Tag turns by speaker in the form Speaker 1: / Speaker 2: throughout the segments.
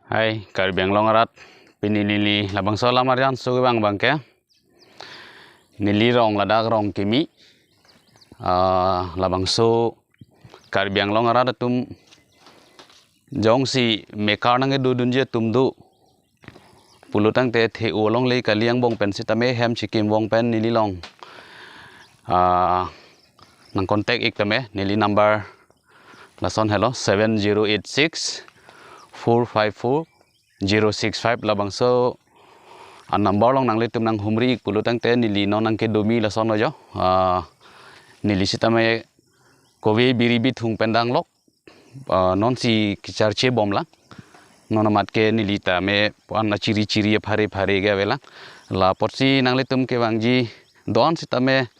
Speaker 1: Hai, Karbiang Longarat, pinilili labang so lamarian so bang bangke. Nili rong ladak rong kimi. Labang so Karbiang Longarat tum jong si mekar nange dudunje tum du. Pulutang te ulong le kaliang bong pen sitame hem chikim bong pen nili long. Nang kontak ik tame nili number lason hello 7086 454 065 labang so number long nang litum nang humri pulutang te nili no nang ke domi lason lo jo nili sitame kowe biribit hung pendang lok non si kicarche bom lang non amat ke nili ta me puan na ciri-ciri phare ge vela la porsi nang litum ke bangji don sitame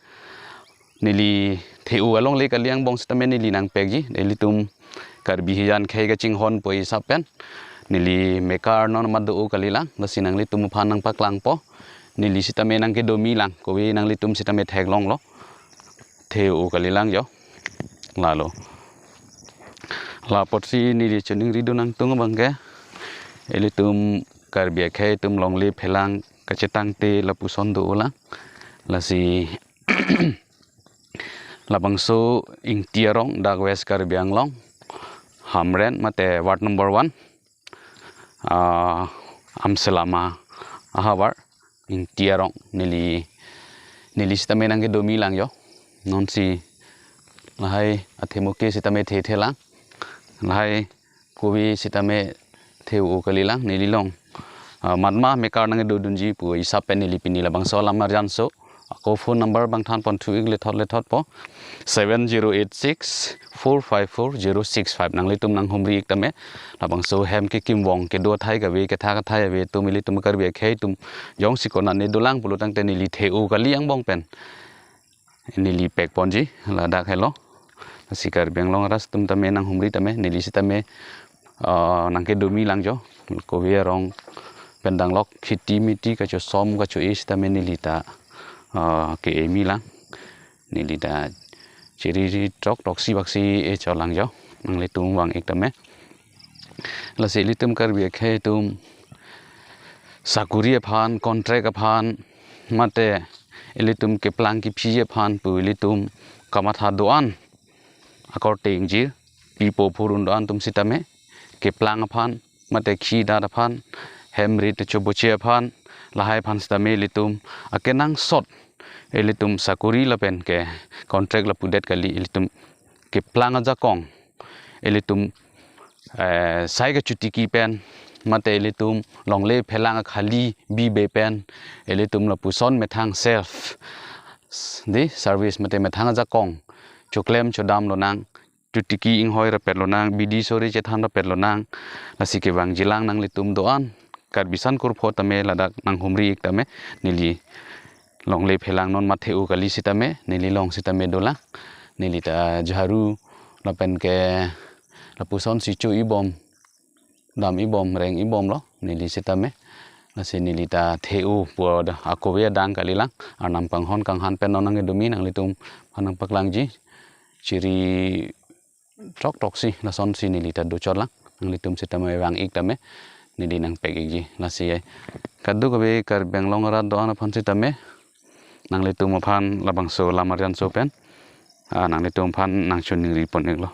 Speaker 1: nili theu along le kaliang bong sitame nili nang pekji litum karbihian khaiga chinghon poi sapen nili mekar non madu kalilang lasinang litum phanang paklang po nili sitame nang ke domi lang kowe nang litum sitame theglong lo theu kalilang jo lalo la potsi nili chuning ridu nang tung bangke elitum karbia khai tum long le phelang kachetang te lapuson do ulang lasi labangso ing tiarong dak west karbiang long hamren mate ward number 1 amselama ahawar ing tiarong nili sitame nang ke domi lang yo non si lahai athemuke sitame the lang lahai kowi sitame theu kalilang nili long matma mekar nang dudunji pu isapen nili pinila bangso lamar janso ako phone number bang than pon thu le thot po 7086 454 065 nang litum nang humri tame labang so hem ke kimwong ke do thai ga we ke tha ka thai we tu mili tum kar be khei tum jong sikona ne dulang pulutang te nili theu kaliang bong pen nili pek ponji la dak hello sikar benglong ras tum tame nang humri tame nili sitame nang ke domi lang jo ko we rong pendang lok khiti miti ka cho som ka cho is tame nili ta ke emi lang nili da chiri trok toksi baksi e cholang jo nang le tum wang ek tame la se litum kar bi khe tum sakuri phan contract phan mate elitum ke plang ki phi phan pu litum kamatha doan according ji pipo purun doan tum sitame ke plang phan mate khi da phan hemri te choboche phan lahai phan sitame litum akenang sot elitum sakuri lapen ke contract la pudet kali elitum ke plang aja kong elitum sai ga chuti ki pen mate elitum longle phelang khali bi be pen elitum la puson methang self di service mate methang aja kong choklem chodam lo nang chuti ki ing hoi ra pet lo nang bidi sori che than ra pet lo nang asike wang jilang nang litum doan kar bisan kur pho tame ladak nang humri ik tame nili long le phelang non matheu kali sitame nili long sitame dola nili ta jaru lapen ke lapuson sichu ibom dam ibom reng ibom lo nili sitame nasi nili ta theu pod akowe dang kali lang anam panghon kang han pen nonang domi nang litum phanang paklang ji ciri trok toksi lason si nili ta do chot lang nang litum sitame wang ik tame nili nang pek ji lasi kadu kowe kar benglong ra do ana phan sitame nang litum phan labang so lamarian so pen nang litum phan nang chuning ri pon ek lo